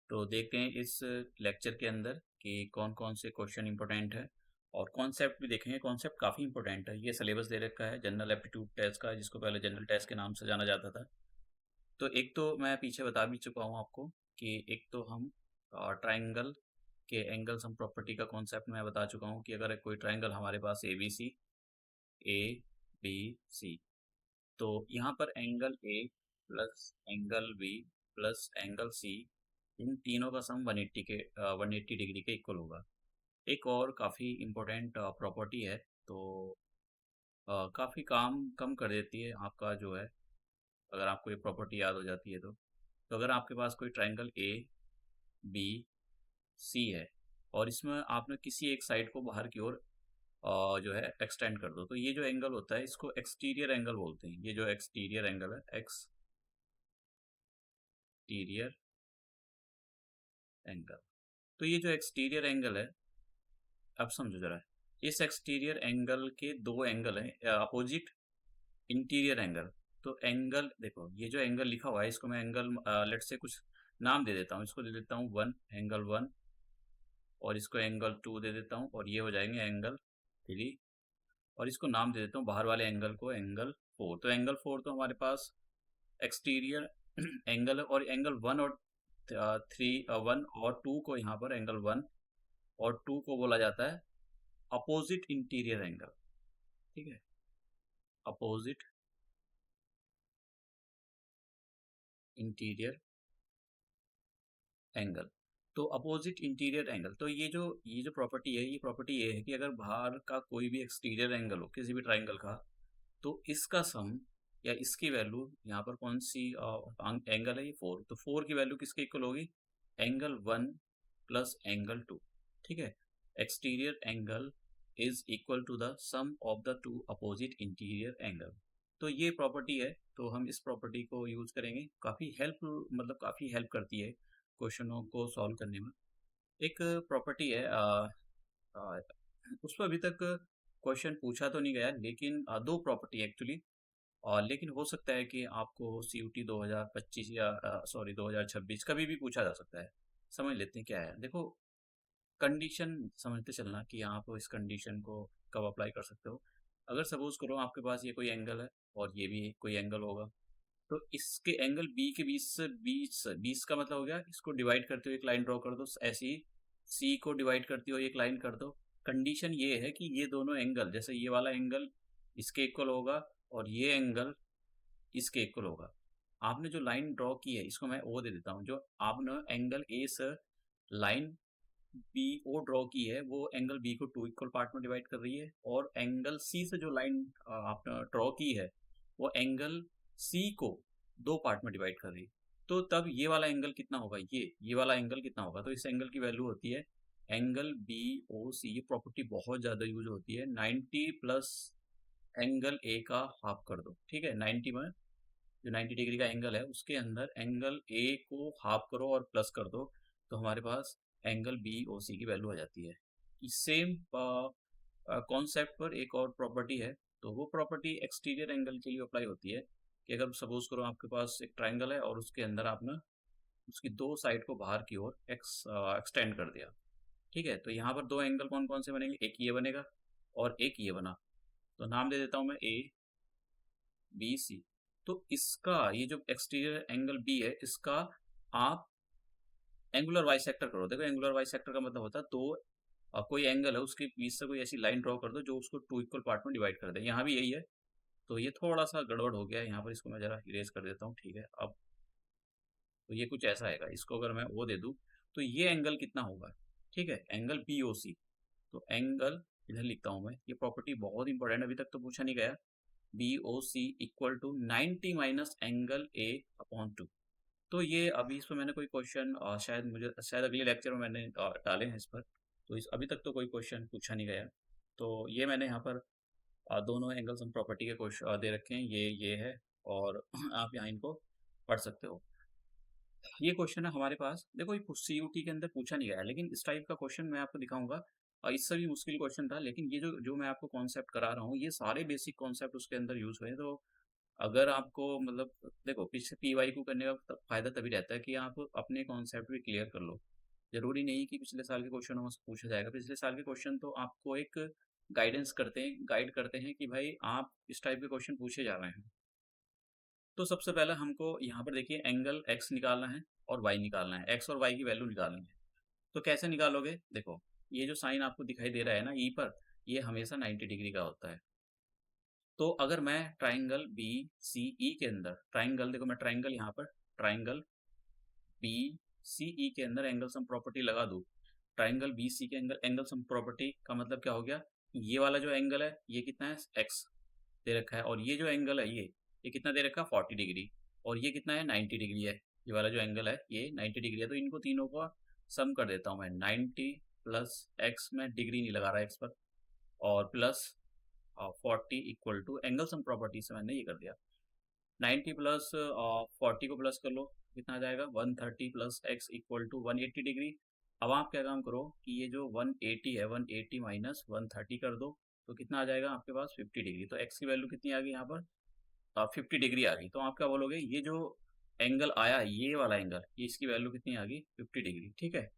तो देखते हैं इस लेक्चर के अंदर कि कौन कौन से क्वेश्चन इंपॉर्टेंट है और कॉन्सेप्ट भी देखेंगे। कॉन्सेप्ट काफ़ी इंपॉर्टेंट है। ये सिलेबस दे रखा है जनरल एप्टीट्यूड टेस्ट का, जिसको पहले जनरल टेस्ट के नाम से जाना जाता था। तो एक तो मैं पीछे बता भी चुका हूँ आपको कि एक तो हम ट्राइंगल के एंगल सम प्रॉपर्टी का कॉन्सेप्ट मैं बता चुका हूँ कि अगर कोई ट्राइंगल हमारे पास ए बी सी, तो यहाँ पर angle A plus angle B plus angle C, इन तीनों का सम 180 डिग्री के इक्वल होगा। एक और काफ़ी इम्पोर्टेंट प्रॉपर्टी है, तो काफ़ी काम कम कर देती है आपका जो है, अगर आपको ये प्रॉपर्टी याद हो जाती है तो अगर आपके पास कोई ट्राइंगल ए बी सी है और इसमें आपने किसी एक साइड को बाहर की ओर जो है एक्सटेंड कर दो, तो ये जो एंगल होता है इसको एक्सटीरियर एंगल बोलते हैं। ये जो एक्सटीरियर एंगल है, एक्सटीरियर एंगल, तो ये जो एक्सटीरियर एंगल है, अब समझो जरा, इस एक्सटीरियर एंगल के दो एंगल हैं अपोजिट इंटीरियर एंगल। तो एंगल देखो, ये जो एंगल लिखा हुआ है इसको मैं एंगल लेट से कुछ नाम दे देता हूँ। इसको दे देता हूँ एंगल वन, और इसको एंगल टू दे देता हूँ, और ये हो जाएंगे एंगल थ्री, और इसको नाम दे देता हूँ बाहर वाले एंगल को एंगल फोर। तो एंगल फोर तो हमारे पास एक्सटीरियर एंगल है, और एंगल वन और थ्री, वन और टू को यहाँ पर एंगल वन और टू को बोला जाता है अपोजिट इंटीरियर एंगल। ठीक है, अपोजिट इंटीरियर एंगल। तो अपोजिट इंटीरियर एंगल, तो ये जो प्रॉपर्टी है, ये प्रॉपर्टी ये है कि अगर बाहर का कोई भी एक्सटीरियर एंगल हो किसी भी ट्राइंगल का, तो इसका सम या इसकी वैल्यू, यहाँ पर कौन सी एंगल है, ये फोर, तो फोर की वैल्यू किसके इक्वल होगी, angle one plus angle two. ठीक है, exterior angle is equal to the sum of the two opposite interior angle. तो ये प्रॉपर्टी है, तो हम इस प्रॉपर्टी को यूज करेंगे। काफ़ी हेल्प करती है क्वेश्चनों को सॉल्व करने में। एक प्रॉपर्टी है, आ, उस पर अभी तक क्वेश्चन पूछा तो नहीं गया, लेकिन दो प्रॉपर्टी एक्चुअली, और लेकिन हो सकता है कि आपको CUT 2025 या सॉरी 2026 कभी भी पूछा जा सकता है। समझ लेते हैं क्या है। देखो, कंडीशन समझते चलना कि आप इस कंडीशन को कब अप्लाई कर सकते हो। अगर सपोज करो आपके पास ये कोई एंगल है और ये भी कोई एंगल होगा, तो इसके एंगल बी के बीच से बीस बीस का मतलब हो गया, इसको डिवाइड करते हुए एक लाइन ड्रॉ कर दो। ऐसे ही सी को डिवाइड करते हुए एक लाइन कर दो। कंडीशन ये है कि ये दोनों एंगल, जैसे ये वाला एंगल इसके इक्वल होगा और ये एंगल इसके इक्वल होगा। आपने जो लाइन ड्रॉ की है, इसको मैं ओ दे देता हूँ। जो आपने एंगल ए से लाइन बी ओ ड्रॉ की है, वो एंगल बी को टू इक्वल पार्ट में डिवाइड कर रही है, और एंगल सी से जो लाइन आपने ड्रॉ की है, वो एंगल सी को दो पार्ट में डिवाइड कर रही है। तो तब ये वाला एंगल कितना होगा, ये वाला एंगल कितना होगा, तो इस एंगल की वैल्यू होती है एंगल बी ओ सी। ये प्रॉपर्टी बहुत ज़्यादा यूज होती है। 90 प्लस एंगल ए का हाफ कर दो। ठीक है, 90 में जो 90 डिग्री का एंगल है उसके अंदर एंगल ए को हाफ करो और प्लस कर दो, तो हमारे पास एंगल बी ओ सी की वैल्यू आ जाती है। सेम कॉन्सेप्ट पर एक और प्रॉपर्टी है, तो वो प्रॉपर्टी एक्सटीरियर एंगल के लिए अप्लाई होती है कि अगर सपोज करो आपके पास एक ट्राइंगल है और उसके अंदर आपने उसकी दो साइड को बाहर की ओर एक्सटेंड कर दिया। ठीक है, तो यहाँ पर दो एंगल कौन कौन से बनेंगे, एक ये बनेगा और एक ये बना। तो नाम दे देता हूँ मैं ए बी सी। तो इसका ये जो एक्सटीरियर एंगल बी है, इसका आप एंगुलर बाइसेक्टर करो। देखो, एंगुलर बाइसेक्टर का मतलब होता है दो कोई एंगल है उसके बीच से कोई ऐसी लाइन ड्रॉ कर दो जो उसको टू इक्वल पार्ट में डिवाइड कर दे। यहाँ भी यही है, तो ये थोड़ा सा गड़बड़ हो गया है यहाँ पर, इसको मैं जरा इरेज कर देता हूँ। ठीक है, अब तो ये कुछ ऐसा आएगा, इसको अगर मैं ओ दे दूँ, तो ये एंगल कितना होगा, ठीक है, एंगल बी ओ सी। तो एंगल इधर लिखता हूँ मैं, ये प्रॉपर्टी बहुत इंपॉर्टेंट, अभी तक तो पूछा नहीं गया। B O C equal to 90 minus angle A upon two. तो ये अभी इस पर मैंने कोई क्वेश्चन शायद अगले लेक्चर में मैंने डाले हैं इस पर, तो इस अभी तक तो कोई क्वेश्चन पूछा नहीं गया। तो ये मैंने यहाँ पर दोनों एंगल्स एंड प्रॉपर्टी के क्वेश्चन दे रखे हैं, ये है, और आप यहाँ इनको पढ़ सकते हो। ये क्वेश्चन है हमारे पास। देखो, ये CUT के अंदर पूछा नहीं गया है, लेकिन इस टाइप का क्वेश्चन मैं आपको दिखाऊंगा। इससे भी मुश्किल क्वेश्चन था, लेकिन ये जो जो मैं आपको कॉन्सेप्ट करा रहा हूँ, ये सारे बेसिक कॉन्सेप्ट उसके अंदर यूज हुए हैं। तो अगर आपको मतलब देखो पिछले पी वाई क्यू करने का फ़ायदा तभी रहता है कि आप अपने कॉन्सेप्ट भी क्लियर कर लो। ज़रूरी नहीं कि पिछले साल के क्वेश्चन हमसे पूछा जाएगा, पिछले साल के क्वेश्चन तो आपको एक गाइड करते हैं कि भाई आप इस टाइप के क्वेश्चन पूछे जा रहे हैं। तो सबसे पहले हमको यहाँ पर देखिए एंगल एक्स निकालना है और वाई निकालना है, एक्स और वाई की वैल्यू निकालनी है। तो कैसे निकालोगे? देखो, ये जो साइन आपको दिखाई दे रहा है ना ई पर, ये हमेशा 90 डिग्री का होता है। तो अगर मैं ट्राइंगल बी सी ई के अंदर देखो मैं ट्राइंगल यहाँ पर ट्राइंगल बी सी ई के अंदर एंगल सम प्रॉपर्टी लगा दूँ, ट्राइंगल बी सी के अंदर एंगल सम प्रॉपर्टी का मतलब क्या हो गया? ये वाला जो एंगल है ये कितना है? एक्स दे रखा है, और ये जो एंगल है ये कितना दे रखा है? 40 डिग्री, और ये कितना है? 90 डिग्री है। ये वाला जो एंगल है ये 90 डिग्री है, तो इनको तीनों का सम कर देता हूँ मैं। 90 प्लस एक्स में डिग्री नहीं लगा रहा एक्स पर, और plus 40 equal to angle sum property से मैंने ये कर दिया। 90 प्लस 40 को प्लस कर लो, कितना आ जाएगा? 130 plus x equal to 180 degree. अब आप क्या काम करो कि ये जो 180 है 180 माइनस 130 कर दो, तो कितना आ जाएगा आपके पास? 50 डिग्री। तो एक्स की वैल्यू कितनी आ गई यहाँ पर? 50 डिग्री आ गई। तो आप क्या बोलोगे? ये जो एंगल आया ये वाला एंगल, ये इसकी वैल्यू कितनी आ गई? 50 डिग्री। ठीक है।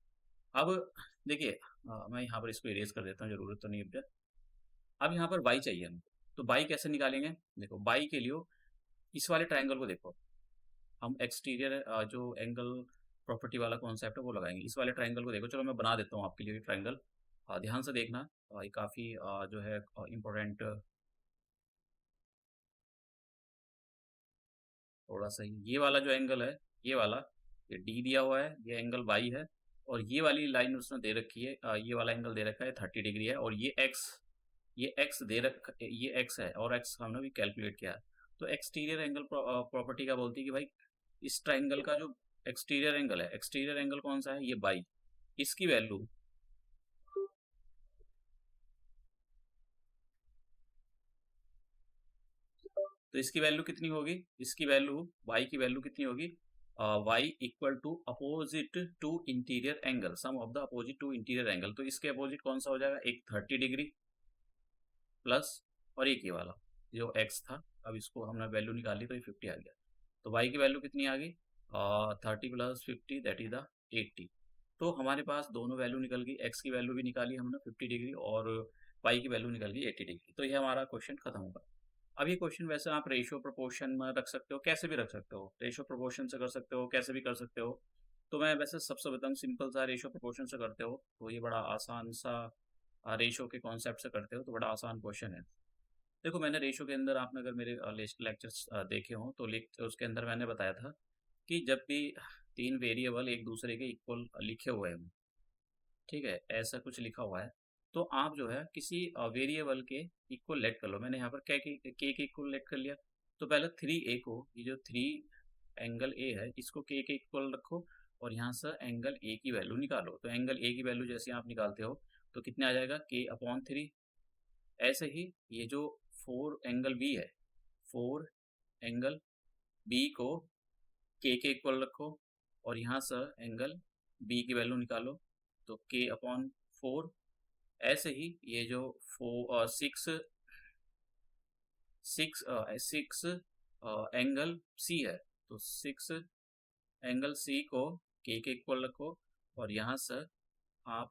अब देखिए मैं यहाँ पर इसको इरेज कर देता हूँ, जरूरत तो नहीं है। अब यहाँ पर बाई चाहिए हमको, तो बाई कैसे निकालेंगे? देखो बाई के लिए इस वाले ट्रायंगल को देखो, हम एक्सटीरियर जो एंगल प्रॉपर्टी वाला कॉन्सेप्ट है वो लगाएंगे। इस वाले ट्रायंगल को देखो, चलो मैं बना देता हूँ आपके लिए ट्रायंगल, ध्यान से देखना। ये काफ़ी जो है इम्पोर्टेंट, थोड़ा सा ये वाला जो एंगल है, ये वाला, ये डी दिया हुआ है, ये एंगल बाई है, और ये वाली लाइन उसने दे रखी है, ये वाला एंगल दे रखा है 30 डिग्री है, और ये एक्स दे रख ये एक्स है, और एक्स हमने भी कैलकुलेट किया है। तो एक्सटीरियर एंगल प्रॉपर्टी क्या बोलती है कि भाई इस ट्राइंगल का जो एक्सटीरियर एंगल है, एक्सटीरियर एंगल कौन सा है? ये बाई, इसकी वैल्यू, तो इसकी वैल्यू कितनी होगी? इसकी वैल्यू वाई की वैल्यू कितनी होगी? Y equal to opposite to interior angle, sum of the opposite to interior angle. तो इसके अपोजिट कौन सा हो जाएगा? एक 30 डिग्री प्लस, और एक ये वाला जो एक्स था, अब इसको हमने वैल्यू निकाली तो ये 50 आ गया। तो वाई की वैल्यू कितनी आ गई? 30 प्लस 50 दैट इज द 80। तो हमारे पास दोनों वैल्यू निकल गई, एक्स की वैल्यू भी निकाली हमने 50 डिग्री, और वाई की वैल्यू निकल गई 80 डिग्री। तो ये हमारा क्वेश्चन खत्म होगा। अब ये क्वेश्चन वैसे आप रेशियो प्रोपोर्शन में रख सकते हो, कैसे भी रख सकते हो, रेशियो प्रोपोर्शन से कर सकते हो, कैसे भी कर सकते हो। तो मैं वैसे सबसे बताऊँ, सिंपल सा रेशियो प्रोपोर्शन से करते हो तो ये बड़ा आसान सा, रेशियो के कॉन्सेप्ट से करते हो तो बड़ा आसान क्वेश्चन है। देखो मैंने रेशियो के अंदर, आपने अगर मेरे लेक्चर्स देखे हों तो उसके अंदर मैंने बताया था कि जब भी तीन वेरिएबल एक दूसरे के इक्वल लिखे हुए हैं, ठीक है, ऐसा कुछ लिखा हुआ है, तो आप जो है किसी वेरिएबल के इक्वल लेट कर लो। मैंने यहाँ पर के इक्वल लेट कर लिया। तो पहले 3a को, ये जो 3 एंगल ए है इसको के इक्वल रखो, और यहाँ से एंगल ए की वैल्यू निकालो। तो एंगल ए की वैल्यू जैसे आप निकालते हो तो कितने आ जाएगा? k/3। ऐसे ही ये जो 4 एंगल बी है, 4 एंगल बी को के इक्वल रखो, और यहाँ से एंगल बी की वैल्यू निकालो, तो k/4। ऐसे ही ये जो 6 एंगल सी है, तो 6 एंगल सी को के इक्वल रखो, और यहाँ से आप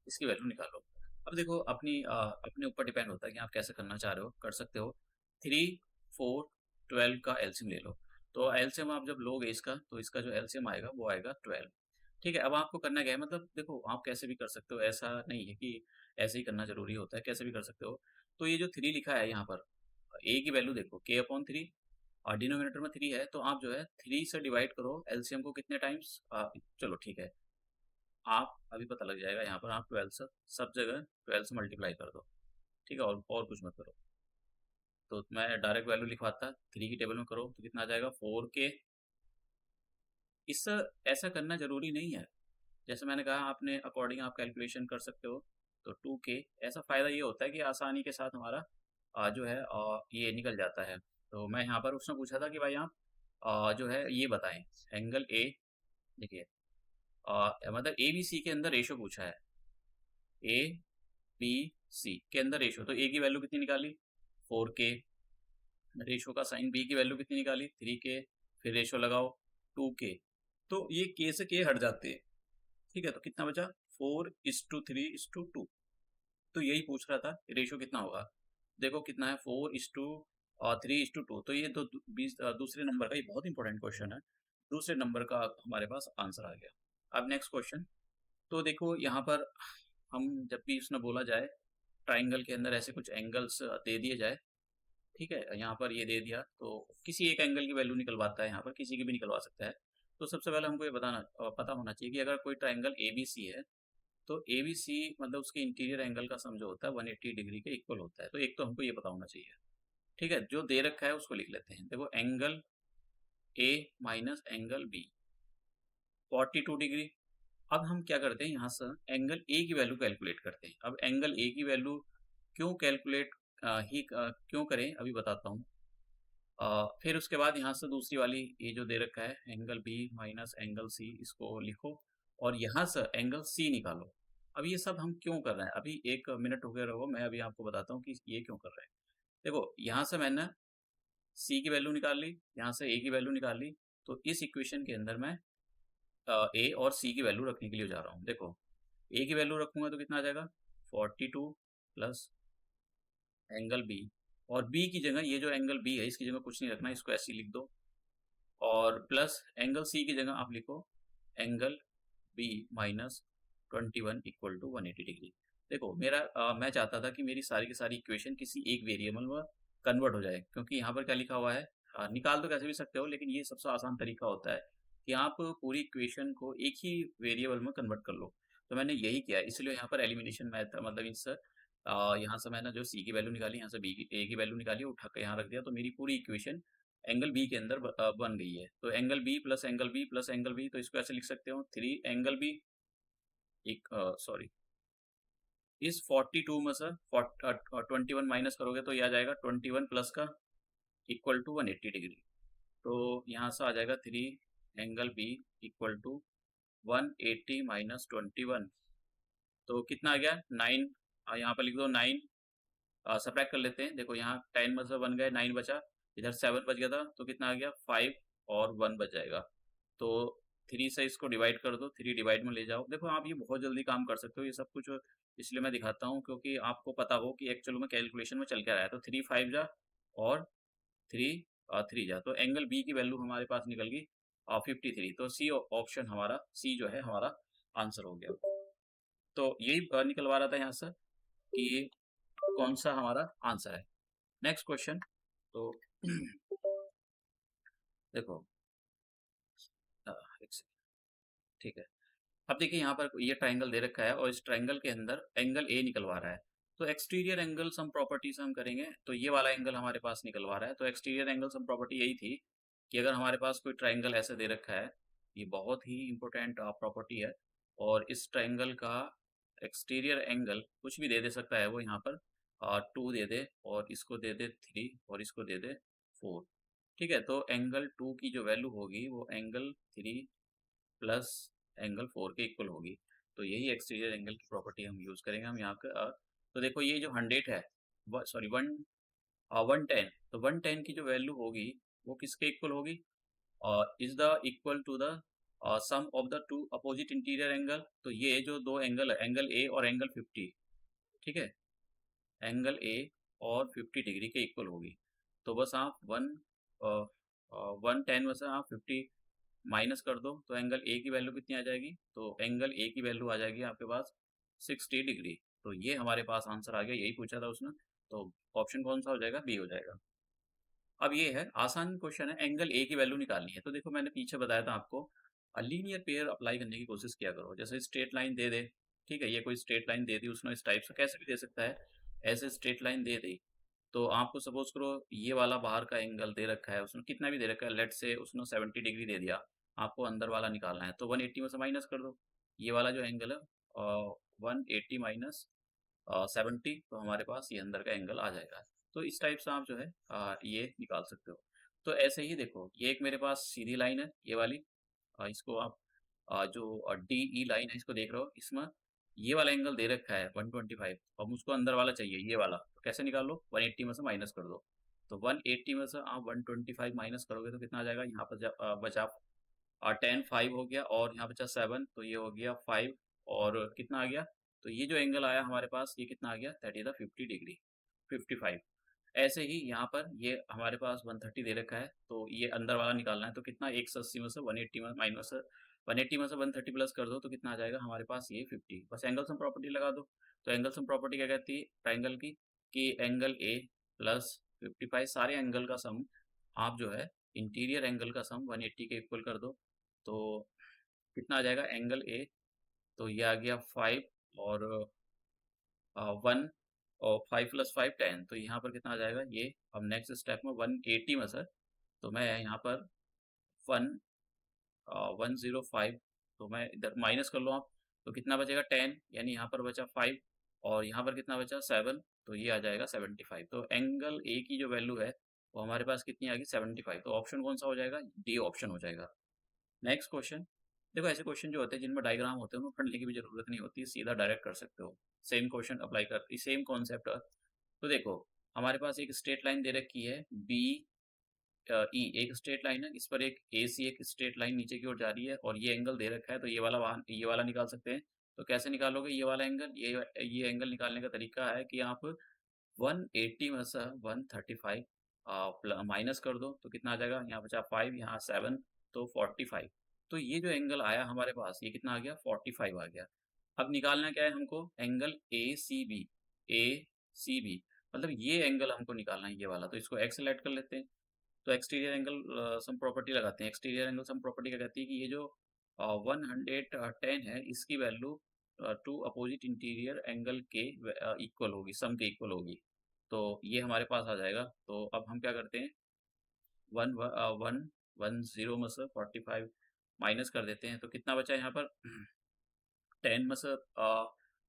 इसकी वैल्यू निकालो। अब देखो अपने ऊपर डिपेंड होता है कि आप कैसे करना चाह रहे हो, कर सकते हो। 3, 4, 12 का एलसीएम ले लो। तो एलसीएम आप जब लोगे इसका, तो इसका जो एलसीएम आएगा वो आएगा 12। ठीक है। अब आपको करना क्या है, मतलब देखो आप कैसे भी कर सकते हो, ऐसा नहीं है कि ऐसे ही करना जरूरी होता है, कैसे भी कर सकते हो। तो ये जो 3 लिखा है यहाँ पर, ए की वैल्यू देखो k/3, और डिनोमिनेटर में 3 है, तो आप जो है 3 से डिवाइड करो एलसीएम को कितने टाइम्स, चलो ठीक है, आप अभी पता लग जाएगा यहाँ पर, आप 12 से सब जगह 12 से मल्टीप्लाई कर दो। ठीक है, और कुछ मत करो। तो मैं डायरेक्ट वैल्यू लिखवाता, 3 की टेबल में करो तो कितना आ जाएगा? 4k। इससे ऐसा करना जरूरी नहीं है, जैसे मैंने कहा अपने अकॉर्डिंग आप कैलकुलेशन कर सकते हो। तो 2k, ऐसा फ़ायदा ये होता है कि आसानी के साथ हमारा जो है ये निकल जाता है। तो मैं यहाँ पर उसने पूछा था कि भाई आप जो है ये बताएं एंगल ए, देखिए मतलब ए बी सी के अंदर रेशो पूछा है, ए बी सी के अंदर रेशो, तो ए की वैल्यू कितनी निकाली? 4k, रेशो का साइन, बी की वैल्यू कितनी निकाली 3k, फिर रेशो लगाओ 2k, तो ये k से k हट जाते हैं, ठीक है, तो कितना बचा 4:3:2, तो यही पूछ रहा था रेशो कितना होगा। देखो कितना है 4:3:2, तो ये तो दूसरे नंबर का, ये बहुत इंपॉर्टेंट क्वेश्चन है, दूसरे नंबर का हमारे पास आंसर आ गया। अब नेक्स्ट क्वेश्चन, तो देखो यहाँ पर हम जब भी उसने बोला जाए ट्राइंगल के अंदर ऐसे कुछ एंगल्स दे दिए जाए, ठीक है, यहाँ पर ये दे दिया तो किसी एक एंगल की वैल्यू निकलवाता है, यहाँ पर किसी की भी निकलवा सकता है। तो सबसे पहले हमको ये पता होना चाहिए कि अगर कोई ट्राइंगल ए बी सी है, तो ए बी सी मतलब उसके इंटीरियर एंगल का सम जो होता है 180 डिग्री के इक्वल होता है। तो एक तो हमको ये पता होना चाहिए, ठीक है, जो दे रखा है उसको लिख लेते हैं। देखो angle A minus angle B 42 degree. अब हम क्या करते हैं, यहाँ से एंगल ए की वैल्यू कैलकुलेट करते हैं। अब एंगल ए की वैल्यू क्यों कैलकुलेट क्यों करें अभी बताता हूँ। फिर उसके बाद यहाँ से दूसरी वाली ये जो दे रखा है angle B minus angle C, इसको लिखो और यहाँ से एंगल सी निकालो। अब ये सब हम क्यों कर रहे हैं, अभी 1 मिनट हो गया रहो, मैं अभी आपको बताता हूँ कि ये क्यों कर रहे हैं। देखो यहाँ से मैंने सी की वैल्यू निकाल ली, यहाँ से ए की वैल्यू निकाल ली, तो इस इक्वेशन के अंदर मैं ए और सी की वैल्यू रखने के लिए जा रहा हूँ। देखो ए की वैल्यू रखूंगा तो कितना आ जाएगा 42 प्लस एंगल बी, और बी की जगह ये जो एंगल बी है इसकी जगह कुछ नहीं रखना, इसको ऐसे ही लिख दो, और प्लस एंगल सी की जगह आप लिखो angle B minus 21 equal to 180 degree. देखो मैं चाहता था कि मेरी सारी की सारी इक्वेशन किसी एक वेरिएबल में कन्वर्ट हो जाए, क्योंकि यहाँ पर क्या लिखा हुआ है, निकाल तो कैसे भी सकते हो, लेकिन ये सबसे आसान तरीका होता है कि आप पूरी इक्वेशन को एक ही वेरिएबल में कन्वर्ट कर लो। तो मैंने यही किया, इसलिए यहाँ पर एलिमिनेशन मेथड मतलब इस यहाँ से मैंने जो सी की वैल्यू निकाली, यहाँ से बी की ए की वैल्यू निकाली, उठा कर यहाँ रख दिया, तो मेरी पूरी इक्वेशन एंगल बी के अंदर बन गई है। तो angle B plus angle B plus angle B, तो इसको ऐसे लिख सकते हो 3 एंगल बी एक सॉरी इस 42 में से 21 माइनस करोगे तो ये आ जाएगा 21 प्लस का इक्वल टू 180 डिग्री। तो यहाँ से आ जाएगा 3 angle B equal to 180 minus 21, तो कितना आ गया 9, यहाँ पर लिख दो 9, सब्ट्रैक्ट कर लेते हैं। देखो यहाँ 10 में से 1 गए, 9 बचा, इधर 7 बच गया था, तो कितना आ गया 5 और 1 बच जाएगा। तो 3 से इसको डिवाइड कर दो, 3 डिवाइड में ले जाओ। देखो आप ये बहुत जल्दी काम कर सकते हो ये सब कुछ, इसलिए मैं दिखाता हूँ क्योंकि आपको पता हो कि एक्चुअल में कैलकुलेशन में चल क्या रहा है। तो 3 5 जा और 3 3 जा, तो एंगल बी की वैल्यू हमारे पास निकल गई 53। तो सी ऑप्शन हमारा, सी जो है हमारा आंसर हो गया। तो यही निकलवा रहा था यहाँ से कि कौन सा हमारा आंसर है। नेक्स्ट क्वेश्चन, तो देखो एक सेकंड, ठीक है। अब देखिए यहाँ पर ये ट्राइंगल दे रखा है और इस ट्राइंगल के अंदर एंगल ए निकलवा रहा है। तो एक्सटीरियर एंगल सम प्रॉपर्टी से हम करेंगे, तो ये वाला एंगल हमारे पास निकलवा रहा है। तो एक्सटीरियर एंगल सम प्रॉपर्टी यही थी कि अगर हमारे पास कोई ट्राइंगल ऐसे दे रखा है, ये बहुत ही इंपॉर्टेंट प्रॉपर्टी है, और इस ट्राइंगल का एक्सटीरियर एंगल कुछ भी दे सकता है वो, यहाँ पर 2 दे दे और इसको दे दे 3 और इसको दे दे 4, ठीक है। तो एंगल 2 की जो वैल्यू होगी वो एंगल 3 प्लस एंगल 4 के इक्वल होगी। तो यही एक्सटीरियर एंगल की प्रॉपर्टी हम यूज़ करेंगे हम यहाँ पे। तो देखो ये जो 100 है, सॉरी 110, तो 110 की जो वैल्यू होगी वो किसके इक्वल होगी, is the equal to the sum of the two opposite interior angle. तो ये जो दो एंगल है, एंगल ए और एंगल 50, ठीक है, एंगल ए और 50 डिग्री के इक्वल होगी। तो बस आप 110 में से आप 50 माइनस कर दो, तो एंगल ए की वैल्यू कितनी आ जाएगी, तो एंगल ए की वैल्यू आ जाएगी आपके पास 60 डिग्री। तो ये हमारे पास आंसर आ गया, यही पूछा था उसने, तो ऑप्शन कौन सा हो जाएगा, बी हो जाएगा। अब ये है आसान क्वेश्चन है, एंगल ए की वैल्यू निकालनी है। तो देखो मैंने पीछे बताया था आपको, लीनियर पेयर अप्लाई करने की कोशिश किया करो। जैसे स्ट्रेट लाइन दे दे, ठीक है, ये कोई स्ट्रेट लाइन दे दी उसने, इस टाइप से कैसे भी दे सकता है, ऐसे स्ट्रेट लाइन दे दी, तो आपको सपोज करो ये वाला बाहर का एंगल दे रखा है उसने, कितना भी दे रखा है, लेट से उसने 70 डिग्री दे दिया, आपको अंदर वाला निकालना है, तो 180 में से माइनस कर दो, ये वाला जो एंगल है 180 माइनस 70, तो हमारे पास ये अंदर का एंगल आ जाएगा। तो इस टाइप से आप जो है ये निकाल सकते हो। तो ऐसे ही देखो ये एक मेरे पास सीधी लाइन है ये वाली, इसको आप जो डी ई लाइन है इसको देख रहे हो, इसमें ये वाला एंगल दे रखा है 125, और मुझको अंदर वाला चाहिए ये वाला, तो कैसे निकाल लो, 180 में से माइनस कर दो, तो 180 में से आप 125 माइनस करोगे तो कितना आ जाएगा, यहाँ पर बचा 10 5 हो गया और यहाँ बचा 7, तो ये हो गया 5 और कितना आ गया, तो ये जो एंगल आया हमारे पास ये कितना आ गया, दैट इज द 50 डिग्री 55। ऐसे ही यहाँ पर ये हमारे पास 130 दे रखा है, तो ये अंदर वाला निकालना है, तो कितना 180 में से 180 में माइनस 180 में से 130 प्लस कर दो तो कितना आ जाएगा हमारे पास ये 50। बस एंगल सम प्रॉपर्टी लगा दो। तो एंगल सम प्रॉपर्टी क्या कहती है ट्राइंगल की, कि एंगल ए प्लस 55 सारे एंगल का सम आप जो है इंटीरियर एंगल का सम 180 के इक्वल कर दो। तो कितना आ जाएगा एंगल ए, तो ये आ गया 5 और 1 और 5 प्लस 5 10, तो यहाँ पर कितना आ जाएगा ये। अब नेक्स्ट स्टेप में 180 में सर, तो मैं यहाँ पर 1 105, तो मैं इधर माइनस कर लो आप, तो कितना बचेगा 10, यानी यहाँ पर बचा 5 और यहाँ पर कितना बचा 7, तो ये आ जाएगा 75। तो एंगल ए की जो वैल्यू है वो हमारे पास कितनी आ गई 75। तो ऑप्शन कौन सा हो जाएगा, डी ऑप्शन हो जाएगा। Next question. देखो ऐसे क्वेश्चन जो होते हैं जिनमें डायग्राम होते हैं उनको पढ़ने की भी जरूरत नहीं होती, सीधा डायरेक्ट कर सकते हो। सेम क्वेश्चन अप्लाई कर, सेम कॉन्सेप्ट। तो देखो हमारे पास एक स्ट्रेट लाइन दे रखी है बी ई, एक स्ट्रेट लाइन है, इस पर एक ए सी एक स्ट्रेट लाइन नीचे की ओर जा रही है और ये एंगल दे रखा है, तो ये वाला निकाल सकते हैं। तो कैसे निकालोगे ये वाला एंगल, ये एंगल निकालने का तरीका है कि आप 180 में से 135 माइनस कर दो, तो कितना आ जाएगा, यहाँ बचा 5 यहाँ 7, तो 45। तो ये जो एंगल आया हमारे पास ये कितना आ गया 45 आ गया। अब निकालना क्या है हमको, एंगल ए सी बी, मतलब ये एंगल हमको निकालना है ये वाला, तो इसको एक्स सेलेक्ट कर लेते हैं। तो एक्सटीरियर एंगल सम प्रॉपर्टी लगाते हैं। एक्सटीरियर एंगल सम प्रॉपर्टी क्या कहती है कि ये जो 110 है इसकी value two opposite interior angle के इक्वल होगी, सम के इक्वल होगी। तो ये हमारे पास आ जाएगा। तो अब हम क्या करते हैं, 110 में से 45 माइनस कर देते हैं, तो कितना बचा यहाँ पर 10 में से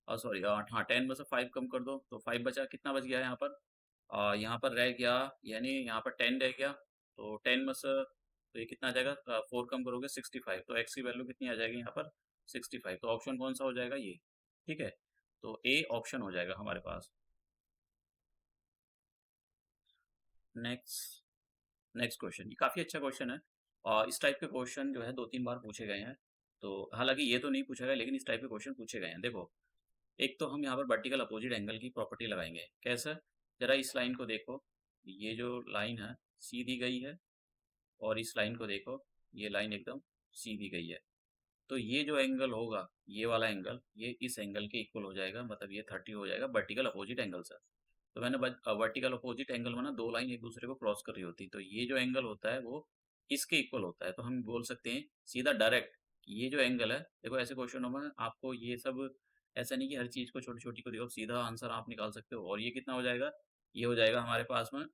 सॉरी हाँ 10 में से 5 कम कर दो, तो 5 बचा, कितना बच गया यहाँ पर, यहाँ पर रह गया, यानी यहाँ पर 10 रह गया, तो 10 में से तो ये कितना आ जाएगा, 4 कम करोगे 65, तो x की वैल्यू कितनी आ जाएगी यहाँ पर 65। तो ऑप्शन कौन सा हो जाएगा ये, ठीक है, तो ए ऑप्शन हो जाएगा हमारे पास। नेक्स्ट नेक्स्ट क्वेश्चन, ये काफ़ी अच्छा क्वेश्चन है और इस टाइप के क्वेश्चन जो है 2-3 बार पूछे गए हैं। तो हालांकि ये तो नहीं पूछा गया लेकिन इस टाइप के क्वेश्चन पूछे गए हैं। देखो एक तो हम यहाँ पर वर्टिकल अपोजिट एंगल की प्रॉपर्टी लगाएंगे, कैसे, जरा इस लाइन को देखो, ये जो लाइन है सी दी गई है और इस लाइन को देखो, ये लाइन एकदम सी दी गई है। तो ये जो एंगल होगा ये वाला एंगल ये इस एंगल के इक्वल हो जाएगा, मतलब ये 30 हो जाएगा वर्टिकल अपोजिट एंगल से। तो मैंने वर्टिकल अपोजिट एंगल में ना दो लाइन एक दूसरे को क्रॉस कर रही होती, तो ये जो एंगल होता है वो इसके इक्वल होता है। तो हम बोल सकते हैं सीधा डायरेक्ट, ये जो एंगल है, देखो ऐसे क्वेश्चनों में आपको ये सब ऐसा नहीं कि हर चीज़ को छोटी छोटी को देखो, सीधा आंसर आप निकाल सकते हो। और ये कितना हो जाएगा, ये हो जाएगा हमारे पास में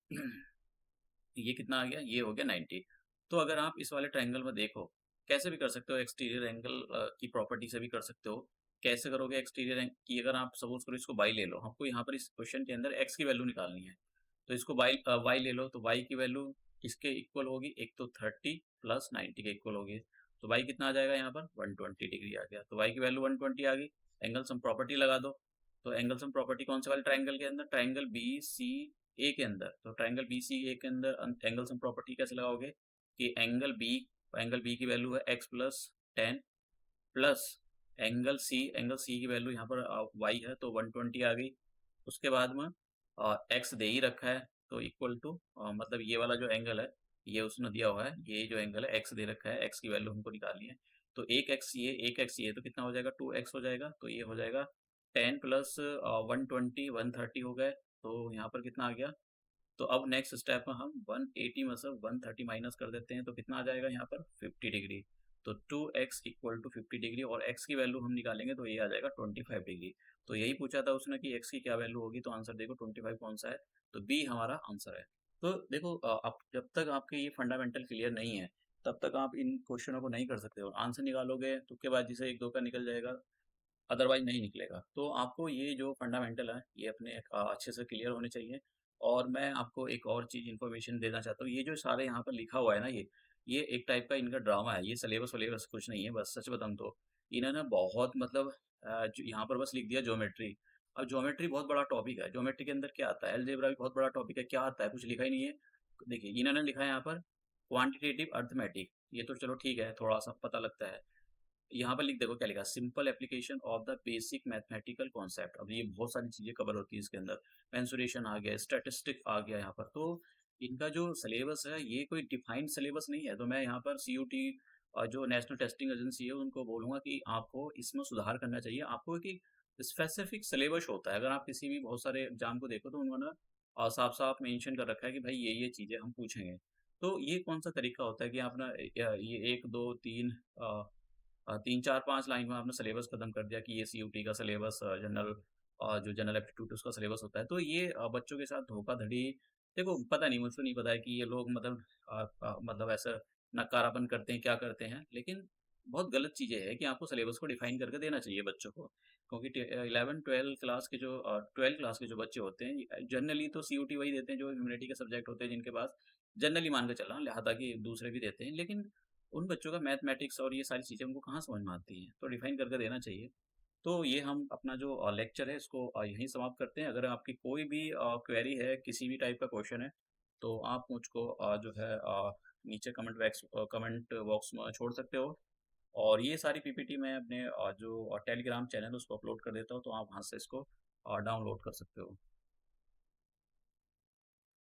ये कितना आ गया, ये हो गया 90। तो अगर आप इस वाले ट्रायंगल में देखो, कैसे भी कर सकते हो, एक्सटीरियर एंगल की प्रॉपर्टी से भी कर सकते हो। कैसे करोगे एक्सटीरियर की, अगर आप सपोज करो इसको बाई ले लो, हमको यहाँ पर इस क्वेश्चन के अंदर एक्स की वैल्यू निकालनी है, तो इसको वाई ले लो, तो वाई की वैल्यू किसके इक्वल होगी, एक तो 30 प्लस 90 के इक्वल होगी। तो वाई कितना आ जाएगा यहाँ पर 120 डिग्री आ गया, तो वाई की वैल्यू 120 आ गई। एंगल सम प्रॉपर्टी लगा दो, तो एंगल सम प्रॉपर्टी कौन से वाले ट्राइंगल के अंदर, ट्राइंगल बी सी ए के अंदर। तो ट्राइंगल बी सी ए के अंदर एंगल सम प्रॉपर्टी कैसे लगाओगे कि एंगल बी की वैल्यू है x plus 10 plus angle C की वैल्यू यहाँ पर y है, तो 120 आ गई। उसके बाद में x दे ही रखा है, तो इक्वल टू मतलब ये वाला जो एंगल है ये उसने दिया हुआ है, ये जो एंगल है x दे रखा है, x की वैल्यू हमको निकालनी है। तो एक एक्स ये तो कितना हो जाएगा 2x हो जाएगा, तो ये हो जाएगा 10 प्लस 120 130 हो गए, तो यहाँ पर कितना आ गया। तो अब नेक्स्ट स्टेप में हम 180 में से 130 माइनस कर देते हैं, तो कितना आ जाएगा यहाँ पर 50 डिग्री। तो 2x इक्वल टू 50 डिग्री और x की वैल्यू हम निकालेंगे तो ये आ जाएगा 25 डिग्री। तो यही पूछा था उसने कि x की क्या वैल्यू होगी, तो आंसर देखो 25 कौन सा है, तो बी हमारा आंसर है। तो देखो अब जब तक आपके ये फंडामेंटल क्लियर नहीं है तब तक आप इन क्वेश्चनों को नहीं कर सकते हो। आंसर निकालोगे तुक्के बाद जिसे एक दो का निकल जाएगा, अदरवाइज नहीं निकलेगा। तो आपको ये जो फंडामेंटल है ये अपने अच्छे से क्लियर होने चाहिए। और मैं आपको एक और चीज़ इन्फॉर्मेशन देना चाहता हूँ, ये जो सारे यहाँ पर लिखा हुआ है ना, ये एक टाइप का इनका ड्रामा है, ये सिलेबस वलेबस कुछ नहीं है। बस सच बताऊँ तो इन्होंने बहुत मतलब जो यहाँ पर बस लिख दिया ज्योमेट्री, अब ज्योमेट्री बहुत बड़ा टॉपिक है, ज्योमेट्री के अंदर क्या आता है, अलजेब्रा भी बहुत बड़ा टॉपिक है, क्या आता है, कुछ लिखा ही नहीं है। देखिए, इन्होंने लिखा है यहाँ पर क्वांटिटेटिव अर्थमेटिक, ये तो चलो ठीक है, थोड़ा-सा पता लगता है। यहाँ पर लिख देखो क्या लिखा है, simple application of the basic mathematical concept. अब ये बहुत सारी चीज़ें कवर होती है इसके अंदर, मेंसुरेशन आ गया, स्टैटिस्टिक आ गया यहाँ पर। तो इनका जो सिलेबस है, ये कोई डिफाइंड सिलेबस नहीं है। तो मैं यहाँ पर सीयूटी जो नेशनल टेस्टिंग एजेंसी है, उनको बोलूँगा कि आपको इसमें सुधार करना चाहिए। आपको एक स्पेसिफिक सिलेबस होता है, अगर आप किसी भी बहुत सारे एग्जाम को देखो तो उन्होंने साफ-साफ मेंशन कर रखा है कि भाई ये चीज़ें हम पूछेंगे। तो ये कौन-सा तरीका होता है कि आप ना ये 1, 2, 3 3, 4, 5 लाइन में आपने सिलेबस खत्म कर दिया कि ये सीयूटी का सिलेबस जनरल जो जनरल एप्टीट्यूड उसका सिलेबस होता है। तो ये बच्चों के साथ धोखाधड़ी, देखो पता नहीं, मुझको नहीं पता है कि ये लोग मतलब मतलब ऐसा नकारापन करते हैं, क्या करते हैं, लेकिन बहुत गलत चीज़ें है कि आपको सिलेबस को डिफाइन करके देना चाहिए बच्चों को। क्योंकि 11, 12 क्लास के जो 12 क्लास के जो बच्चे होते हैं, जनरली तो सीयूटी वही देते हैं जो ह्यूमैनिटी के सब्जेक्ट होते हैं जिनके पास, जनरली मान के चल रहा हूँ, लिहाजा कि दूसरे भी देते हैं, लेकिन उन बच्चों का मैथमेटिक्स और ये सारी चीज़ें उनको कहाँ समझ में आती हैं, तो डिफाइन करके देना चाहिए। तो ये हम अपना जो लेक्चर है इसको यहीं समाप्त करते हैं। अगर आपकी कोई भी क्वेरी है, किसी भी टाइप का क्वेश्चन है, तो आप मुझको जो है नीचे कमेंट बॉक्स में छोड़ सकते हो। और ये सारी पीपीटी मैं अपने जो टेलीग्राम चैनल है उसको अपलोड कर देता हूँ, तो आप वहाँ से इसको डाउनलोड कर सकते हो।